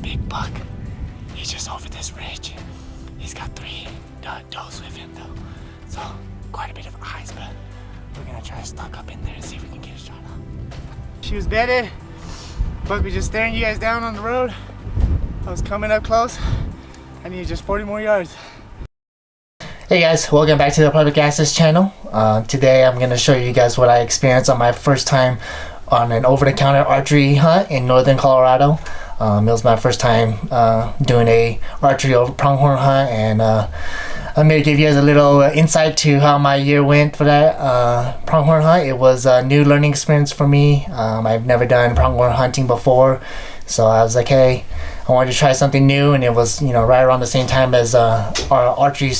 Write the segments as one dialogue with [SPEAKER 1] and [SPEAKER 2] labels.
[SPEAKER 1] big buck. He's just over this ridge. He's got 3 does with him though. So quite a bit of eyes, but we're gonna try to stalk up in there and see if we can get a shot on. She was bedded. Buck was just staring you guys down on the road. I was coming up close. I needed just 40 more yards. Hey guys, welcome back to the Public Access channel. Today I'm going to show you guys what I experienced on my first time on an over-the-counter archery hunt in northern Colorado. It was my first time doing a archery over pronghorn hunt, and I'm going to give you guys a little insight to how my year went for that pronghorn hunt. It was a new learning experience for me. I've never done pronghorn hunting before, so I was like, hey, I wanted to try something new, and it was, you know, right around the same time as our archery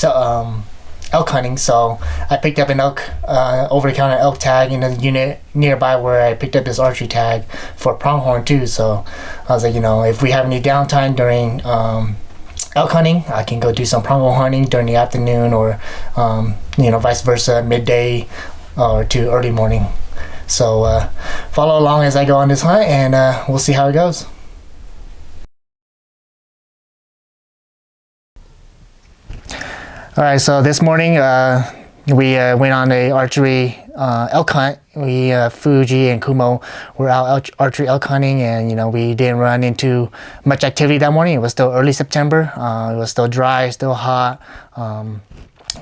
[SPEAKER 1] elk hunting. So I picked up an elk over-the-counter elk tag in a unit nearby where I picked up this archery tag for pronghorn too. So I was like, you know, if we have any downtime during elk hunting, I can go do some pronghorn hunting during the afternoon, or you know, vice versa, midday or to early morning. So follow along as I go on this hunt, and we'll see how it goes. Alright, so this morning we went on a archery elk hunt. We Fuji and Koumo were out archery elk hunting, and you know, we didn't run into much activity that morning. It was still early September. It was still dry, still hot.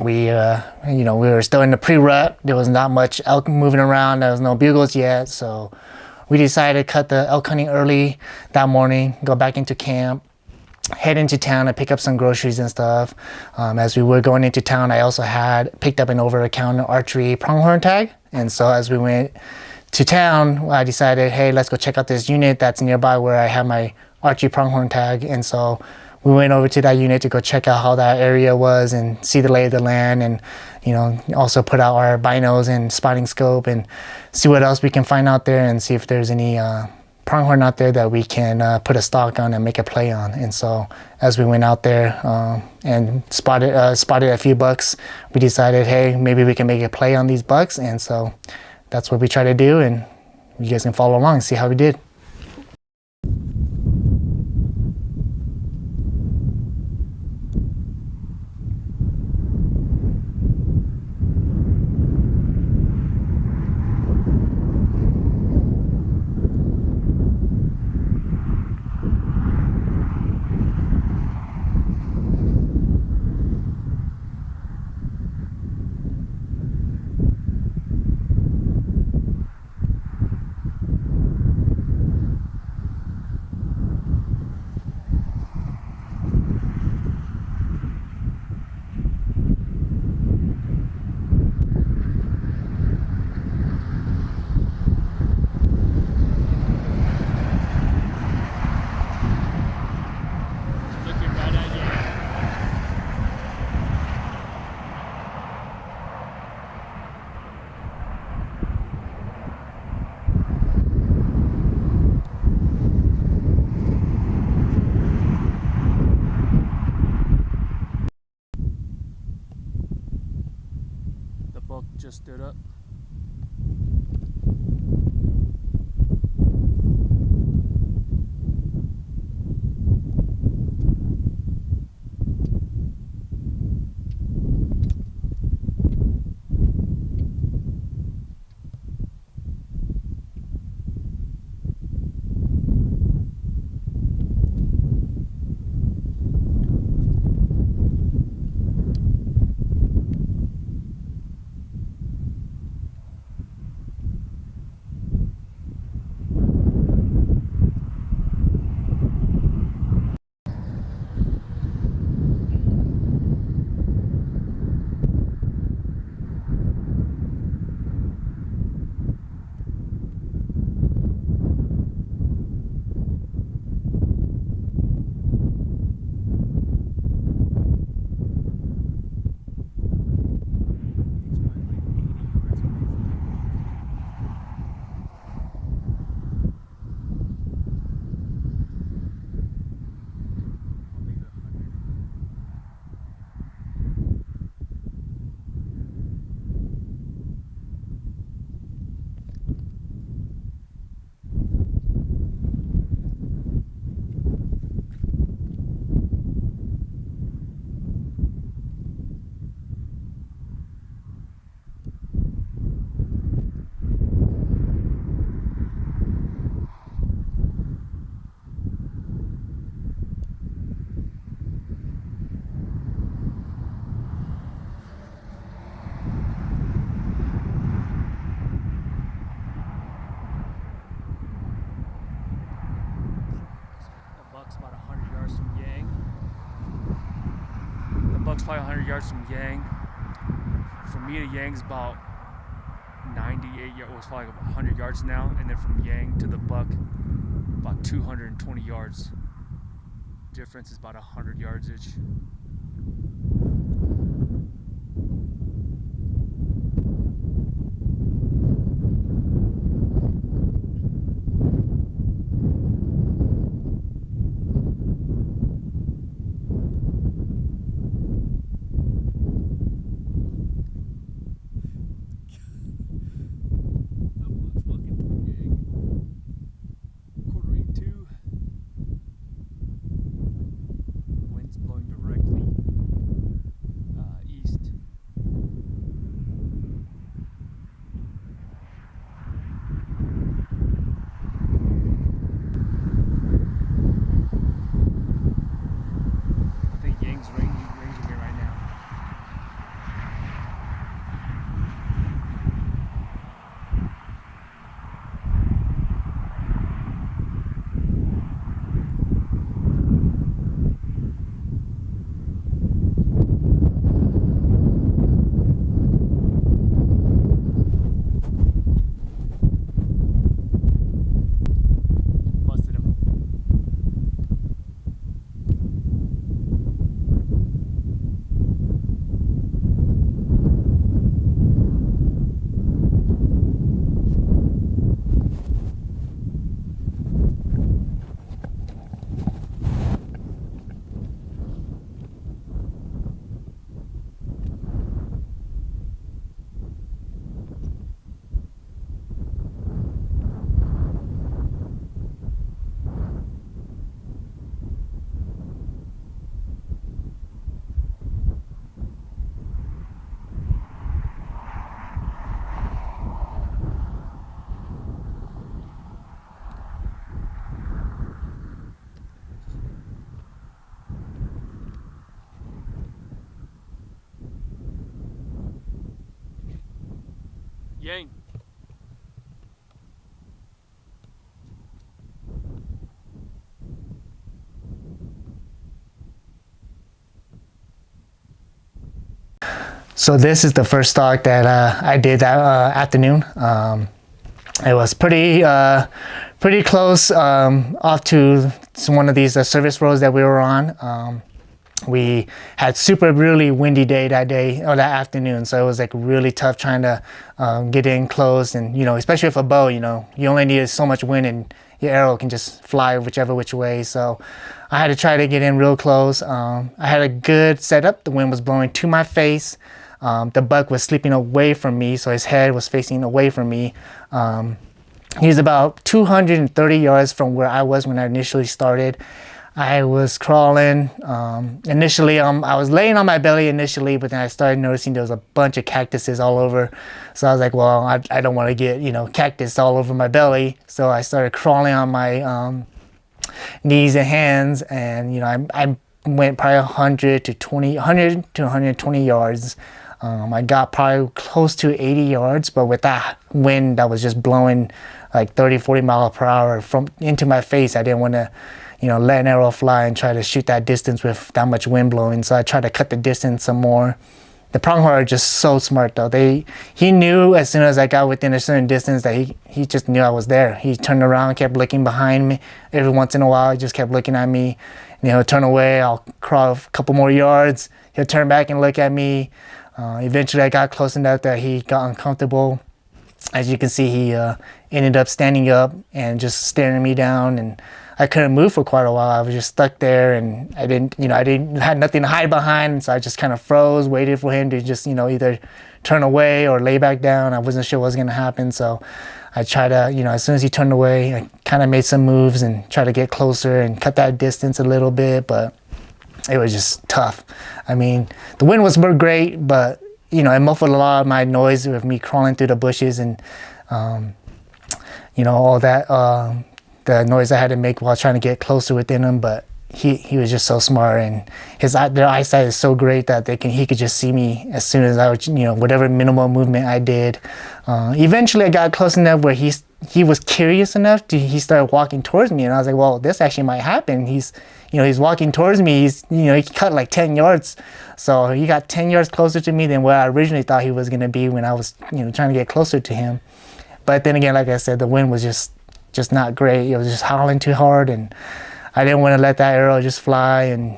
[SPEAKER 1] We you know, we were still in the pre-rut. There was not much elk moving around. There was no bugles yet, so we decided to cut the elk hunting early that morning, go back into camp, head into town and pick up some groceries and stuff. As we were going into town, I also had picked up an over-the-counter archery pronghorn tag, and so as we went to town, I decided, hey, let's go check out this unit that's nearby where I have my archery pronghorn tag. And so we went over to that unit to go check out how that area was and see the lay of the land, and you know, also put out our binos and spotting scope and see what else we can find out there, and see if there's any pronghorn out there that we can put a stalk on and make a play on. And so as we went out there and spotted a few bucks, we decided, hey, maybe we can make a play on these bucks. And so that's what we try to do, and you guys can follow along and see how we did. Just stood up.
[SPEAKER 2] buck's probably 100 yards from Yang. From me to Yang's about 98 yards, well, it's probably 100 yards now, and then from Yang to the buck, about 220 yards. Difference is about 100 yards each. Yang.
[SPEAKER 1] So this is the first stalk that I did that afternoon. It was pretty close off to one of these service roads that we were on. We had really windy day that day or that afternoon, so it was like really tough trying to get in close, and especially with a bow, you only need so much wind and your arrow can just fly which way. So I had to try to get in real close. I had a good setup. The wind was blowing to my face. The buck was sleeping away from me, so his head was facing away from me. He's about 230 yards from where I was when I initially started. I was crawling. Initially, I was laying on my belly initially, but then I started noticing there was a bunch of cactuses all over. So I was like, well, I don't want to get, cactus all over my belly. So I started crawling on my knees and hands, and, I went probably 100 to 120 yards. I got probably close to 80 yards, but with that wind that was just blowing like 30, 40 miles per hour into my face, I didn't want to let an arrow fly and try to shoot that distance with that much wind blowing. So I tried to cut the distance some more. The Pronghorn are just so smart though. He knew as soon as I got within a certain distance that he just knew I was there. He turned around, kept looking behind me. Every once in a while, he just kept looking at me. And he'll turn away, I'll crawl a couple more yards. He'll turn back and look at me. Eventually I got close enough that he got uncomfortable. As you can see, he ended up standing up and just staring me down, and I couldn't move for quite a while. I was just stuck there, and I had nothing to hide behind, so I just kind of froze, waited for him to just, either turn away or lay back down. I wasn't sure what was going to happen, so I tried to, as soon as he turned away, I kind of made some moves and tried to get closer and cut that distance a little bit, but it was just tough. I mean, the wind was great, but, it muffled a lot of my noise with me crawling through the bushes and, all that, the noise I had to make while trying to get closer within him. But he was just so smart, and their eyesight is so great that he could just see me as soon as I was, whatever minimal movement I did. Eventually I got close enough where he was curious enough he started walking towards me, and I was like, well, this actually might happen. He's walking towards me. He cut like 10 yards. So he got 10 yards closer to me than where I originally thought he was going to be when I was, trying to get closer to him. But then again, like I said, the wind was just not great. It was just howling too hard, and I didn't want to let that arrow just fly and,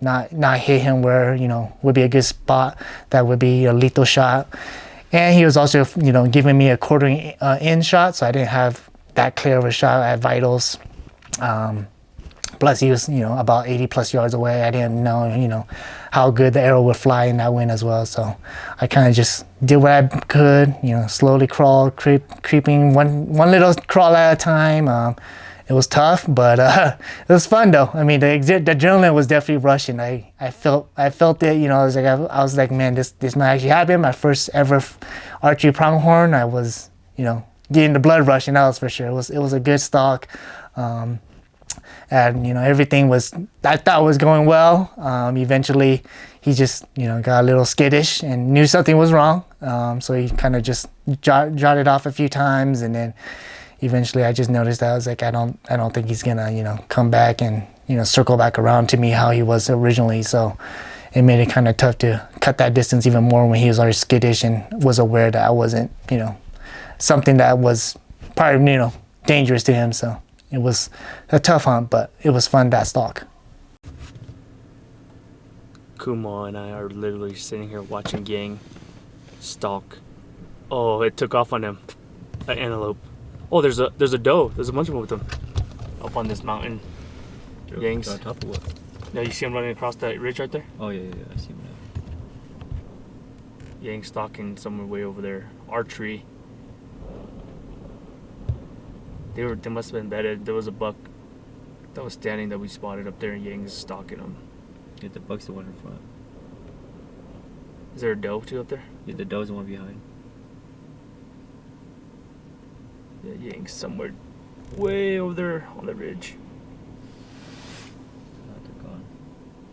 [SPEAKER 1] not hit him where, would be a good spot that would be a lethal shot. And he was also, giving me a quartering in shot, so I didn't have that clear of a shot at vitals. Plus he was, about 80 plus yards away. I didn't know, how good the arrow would fly in that wind as well. So I kind of just did what I could, slowly crawl, creeping one little crawl at a time. It was tough, but it was fun though. I mean, the adrenaline was definitely rushing. I felt it. I was like, man, this might actually happen. My first ever archery pronghorn. I was, getting the blood rushing. That was for sure. It was a good stalk, and everything I thought was going well. Eventually, he just got a little skittish and knew something was wrong. So he kind of just jotted off a few times, and then eventually I just noticed that I was like, I don't think he's gonna, come back and, circle back around to me how he was originally. So it made it kind of tough to cut that distance even more when he was already skittish and was aware that I wasn't, something that was probably, dangerous to him. So it was a tough hunt, but it was fun, that stalk.
[SPEAKER 2] Koumo and I are literally sitting here watching Yang stalk. Oh, it took off on him. An antelope. Oh, there's a doe. There's a bunch of them with them up on this mountain. Yang's
[SPEAKER 3] on top of what?
[SPEAKER 2] Yeah, you see him running across that ridge right there?
[SPEAKER 3] Oh yeah, I see him now.
[SPEAKER 2] Yang stalking somewhere way over there. Archery. They must have been embedded. There was a buck that was standing that we spotted up there, and Yang's stalking him.
[SPEAKER 3] Yeah, the buck's the one in front.
[SPEAKER 2] Is there a doe too up there?
[SPEAKER 3] Yeah, the doe's the one behind.
[SPEAKER 2] Yeah, Yang's somewhere way over there on the ridge.
[SPEAKER 3] They're gone.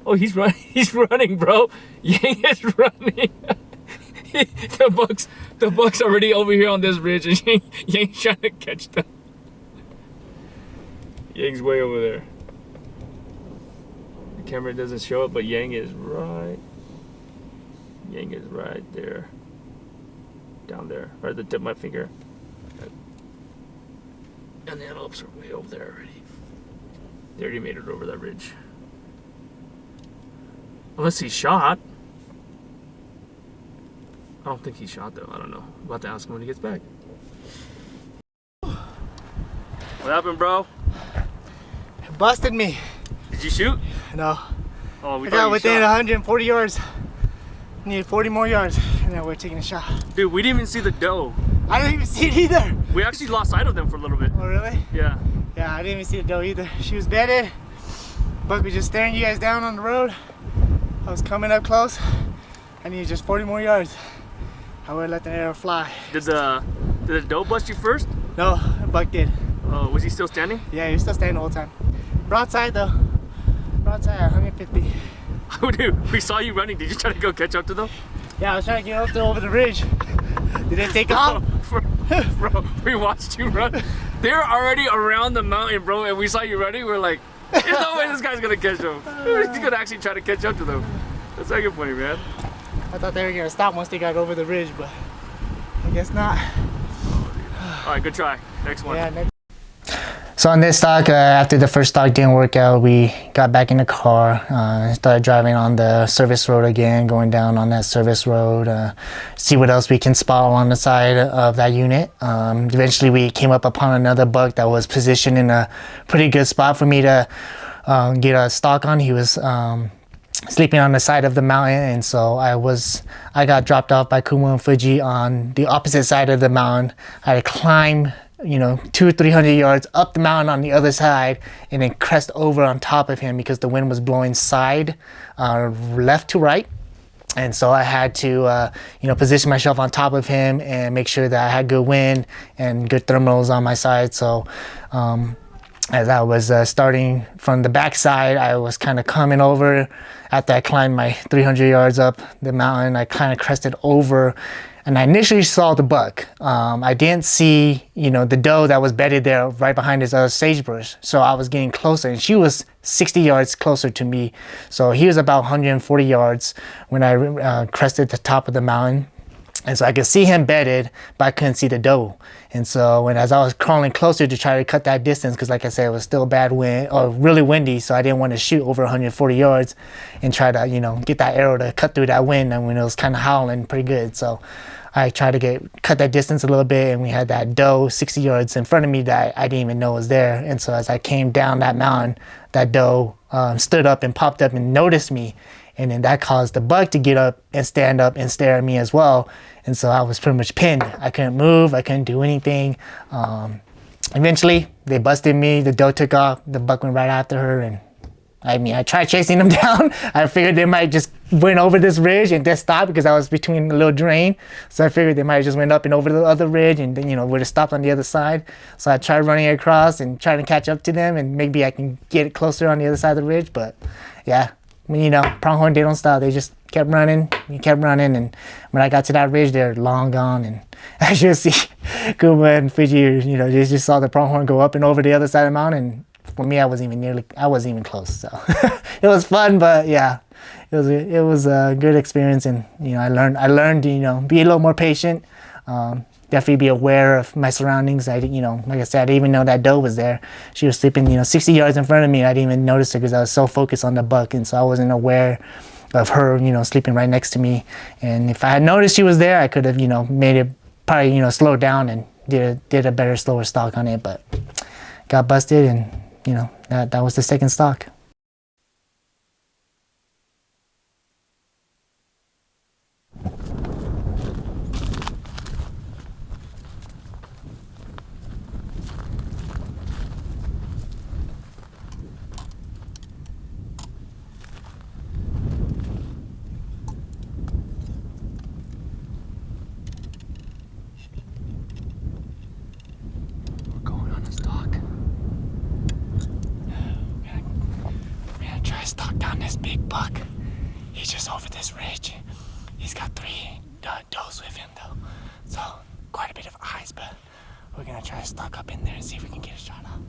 [SPEAKER 2] Oh, he's running. He's running, bro. Yang is running. The buck's already over here on this ridge, and Yang's trying to catch them. Yang's way over there. The camera doesn't show it, but Yang is right there. Down there, right at the tip of my finger. And the antelopes are way over there already. They already made it over that ridge. Unless he shot. I don't think he shot though. I don't know. I'm about to ask him when he gets back. What happened, bro?
[SPEAKER 1] It busted me.
[SPEAKER 2] Did you shoot?
[SPEAKER 1] No.
[SPEAKER 2] Oh, we
[SPEAKER 1] I got
[SPEAKER 2] thought
[SPEAKER 1] within
[SPEAKER 2] you shot.
[SPEAKER 1] 140 yards. Needed 40 more yards, and then we're taking a shot.
[SPEAKER 2] Dude, we didn't even see the doe.
[SPEAKER 1] I didn't even see it either.
[SPEAKER 2] We actually lost sight of them for a little bit.
[SPEAKER 1] Oh, really?
[SPEAKER 2] Yeah.
[SPEAKER 1] Yeah, I didn't even see the doe either. She was bedded. Buck was just staring you guys down on the road. I was coming up close. I needed just 40 more yards. I would have let the arrow fly.
[SPEAKER 2] Did the doe bust you first?
[SPEAKER 1] No, Buck did.
[SPEAKER 2] Oh, was he still standing?
[SPEAKER 1] Yeah, he was still standing the whole time. Broadside though. Broadside at 150.
[SPEAKER 2] Oh, dude, we saw you running. Did you try to go catch up to them?
[SPEAKER 1] Yeah, I was trying to get up there over the ridge. Did they take off?
[SPEAKER 2] Bro, we watched you run. They're already around the mountain, bro, and we saw you running. We're like, there's no way this guy's gonna catch them. He's gonna actually try to catch up to them. That's not good funny, man.
[SPEAKER 1] I thought they were gonna stop once they got over the ridge, but I guess not.
[SPEAKER 2] All right, good try. Next one.
[SPEAKER 1] Yeah, next. So on this stalk, after the first stalk didn't work out, we got back in the car, started driving on the service road again, going down on that service road, see what else we can spot on the side of that unit. Eventually we came up upon another buck that was positioned in a pretty good spot for me to get a stalk on. He was sleeping on the side of the mountain, and so I got dropped off by Koumo and Fuji on the opposite side of the mountain. I had to climb 200 or 300 yards up the mountain on the other side, and then crest over on top of him because the wind was blowing side left to right. And so I had to position myself on top of him and make sure that I had good wind and good thermals on my side. So as I was starting from the backside, I was kind of coming over. After I climbed my 300 yards up the mountain, I kind of crested over, and I initially saw the buck. I didn't see, the doe that was bedded there right behind his sagebrush. So I was getting closer, and she was 60 yards closer to me. So he was about 140 yards when I crested the top of the mountain. And so I could see him bedded, but I couldn't see the doe. And so as I was crawling closer to try to cut that distance, because like I said, it was still bad wind or really windy, so I didn't want to shoot over 140 yards and try to, get that arrow to cut through that wind, and when it was kind of howling pretty good. So I tried to cut that distance a little bit, and we had that doe 60 yards in front of me that I didn't even know was there. And so as I came down that mountain, that doe stood up and popped up and noticed me. And then that caused the buck to get up and stand up and stare at me as well. And so I was pretty much pinned. I couldn't move. I couldn't do anything. Eventually, they busted me. The doe took off. The buck went right after her. And I tried chasing them down. I figured they might just went over this ridge and just stopped, because I was between a little drain. So I figured they might have just went up and over the other ridge, and then, would have stopped on the other side. So I tried running across and trying to catch up to them, and maybe I can get closer on the other side of the ridge. But yeah. Pronghorn, they don't stop. They just kept running. We kept running, and when I got to that ridge, they're long gone. And as you see, Koumo and Fuji, they just saw the pronghorn go up and over the other side of the mountain. And for me, I wasn't even close. So it was fun, but yeah, it was a good experience, and I learned be a little more patient. Definitely be aware of my surroundings. Like I said, I didn't even know that doe was there. She was sleeping, 60 yards in front of me. I didn't even notice her because I was so focused on the buck, and so I wasn't aware of her, sleeping right next to me. And if I had noticed she was there, I could have, made it probably, slowed down and did a better, slower stalk on it. But got busted, and that was the second stalk. Stalk down this big buck. He's just over this ridge. He's got 3 does with him though, so quite a bit of eyes, but we're gonna try to stalk up in there and see if we can get a shot off.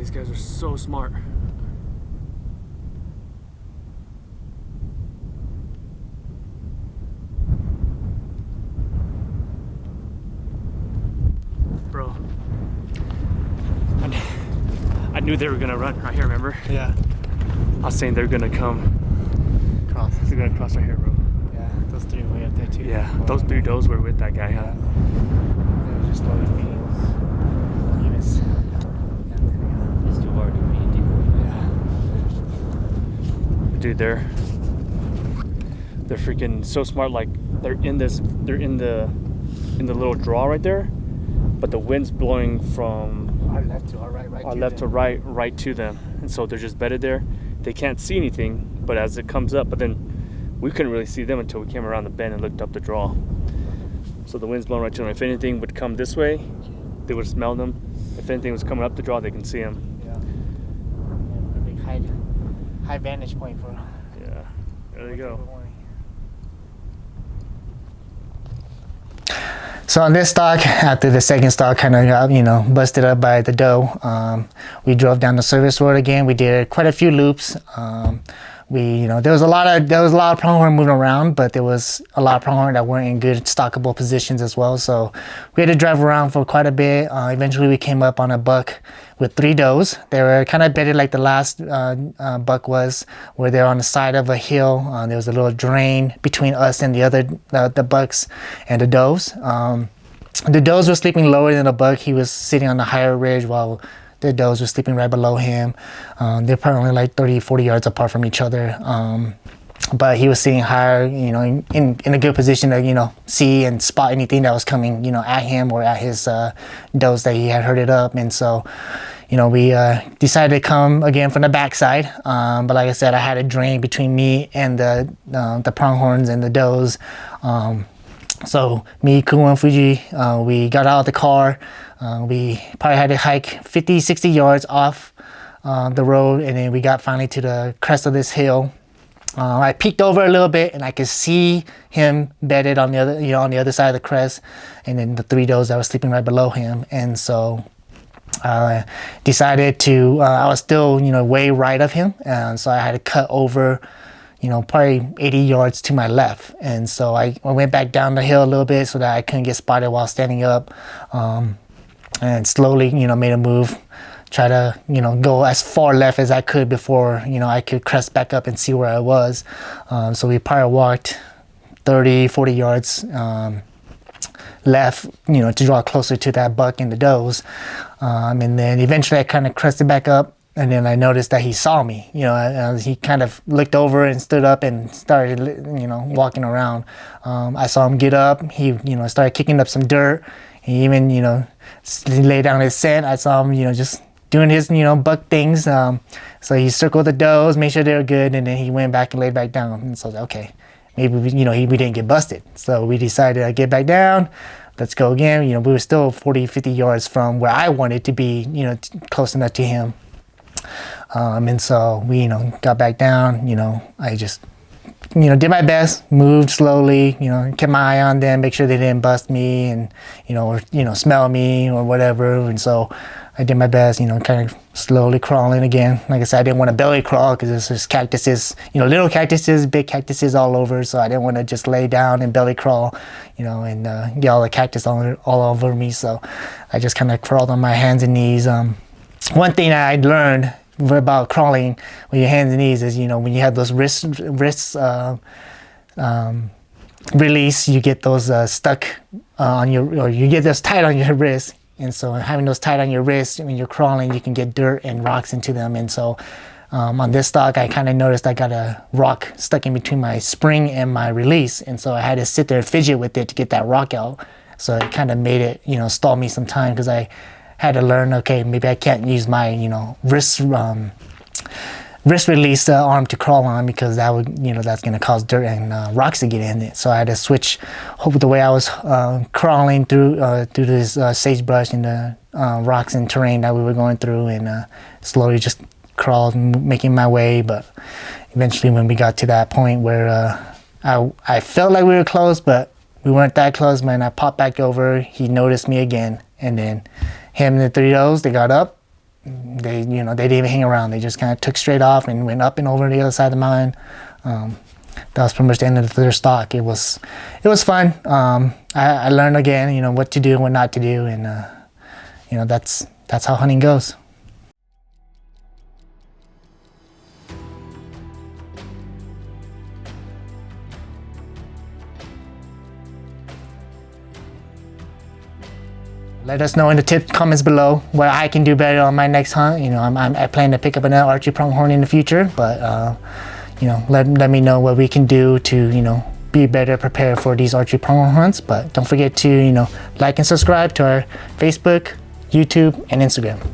[SPEAKER 2] These guys are so smart. Bro, I knew they were gonna run right here, remember?
[SPEAKER 1] Yeah.
[SPEAKER 2] I was saying they're gonna come.
[SPEAKER 1] Cross.
[SPEAKER 2] They're gonna cross right here, bro.
[SPEAKER 1] Yeah, those three way up there too.
[SPEAKER 2] Yeah, those 3 does were with that guy, huh?
[SPEAKER 1] They were just slowly feeding. He was. Yeah, there we go.
[SPEAKER 3] It's too hard to be a decoy.
[SPEAKER 1] Yeah.
[SPEAKER 2] Dude, they're freaking so smart. Like they're in the little draw right there, but the wind's blowing from
[SPEAKER 1] Our left to our right,
[SPEAKER 2] our left to right to them, and so they're just bedded there. They can't see anything, but as it comes up, but then we couldn't really see them until we came around the bend and looked up the draw. So the wind's blowing right to them. If anything would come this way, they would smell them. If anything was coming up the draw, they can see them.
[SPEAKER 1] Yeah. Yeah, a big high vantage point for.
[SPEAKER 2] Yeah, there they go.
[SPEAKER 1] So on this stock, after the second stock kind of got, busted up by the doe, we drove down the service road again. We did quite a few loops. There was a lot of pronghorn moving around, but there was a lot of pronghorn that weren't in good stockable positions as well. So we had to drive around for quite a bit. Eventually we came up on a buck with 3 does. They were kind of bedded like the last buck was, where they're on the side of a hill. There was a little drain between us and the other the bucks and the does. The does were sleeping lower than the buck. He was sitting on the higher ridge while the does were sleeping right below him. They're probably like 30-40 yards apart from each other. But he was sitting higher, in a good position to, see and spot anything that was coming, at him or at his does that he had herded up. And so, we decided to come again from the backside. But like I said, I had a drain between me and the pronghorns and the does. So me, Koumo, and Fuji, we got out of the car. We probably had to hike 50-60 yards off the road, and then we got finally to the crest of this hill. I peeked over a little bit, and I could see him bedded on the other side of the crest, and then the 3 does that were sleeping right below him. And so I decided to. I was still, way right of him, and so I had to cut over, probably 80 yards to my left. And so I went back down the hill a little bit so that I couldn't get spotted while standing up, and slowly, made a move. Try to, go as far left as I could before, I could crest back up and see where I was. So we probably walked 30-40 yards left, to draw closer to that buck and the does. And then eventually I kind of crested back up, and then I noticed that he saw me. He kind of looked over and stood up and started, walking around. I saw him get up. He, started kicking up some dirt. He even, laid down his scent. I saw him, just doing his, buck things. So he circled the does, made sure they were good, and then he went back and laid back down. And so I was like, okay, maybe, we didn't get busted. So we decided to get back down. Let's go again. We were still 40-50 yards from where I wanted to be, close enough to him. And so we, got back down. I just, did my best, moved slowly, kept my eye on them, make sure they didn't bust me and, or, smell me or whatever. And so I did my best, kind of slowly crawling again. Like I said, I didn't want to belly crawl because there's just cactuses, little cactuses, big cactuses all over. So I didn't want to just lay down and belly crawl, and get all the cactus all over me. So I just kind of crawled on my hands and knees. One thing I learned about crawling with your hands and knees is, when you have those wrists release, you get those stuck on or you get those tight on your wrist. And so having those tight on your wrist, when you're crawling, you can get dirt and rocks into them. And so on this stock, I kind of noticed I got a rock stuck in between my spring and my release. And so I had to sit there and fidget with it to get that rock out. So it kind of made it, stall me some time, because I had to learn, okay, maybe I can't use my, wrist release arm to crawl on, because that would, that's going to cause dirt and rocks to get in it. So I had to switch the way I was crawling through this sagebrush and the rocks and terrain that we were going through, and slowly just crawled, making my way. But eventually, when we got to that point where I felt like we were close, but we weren't that close, man, I popped back over. He noticed me again, and then him and the 3 does, they got up, they didn't even hang around. They just kind of took straight off and went up and over the other side of the mountain. That was pretty much the end of their stalk. It was fun. I learned again, what to do and what not to do, and that's how hunting goes. Let us know in the comments below what I can do better on my next hunt. I plan to pick up another archery pronghorn in the future, but let me know what we can do to be better prepared for these archery pronghorn hunts. But don't forget to like and subscribe to our Facebook, YouTube, and Instagram.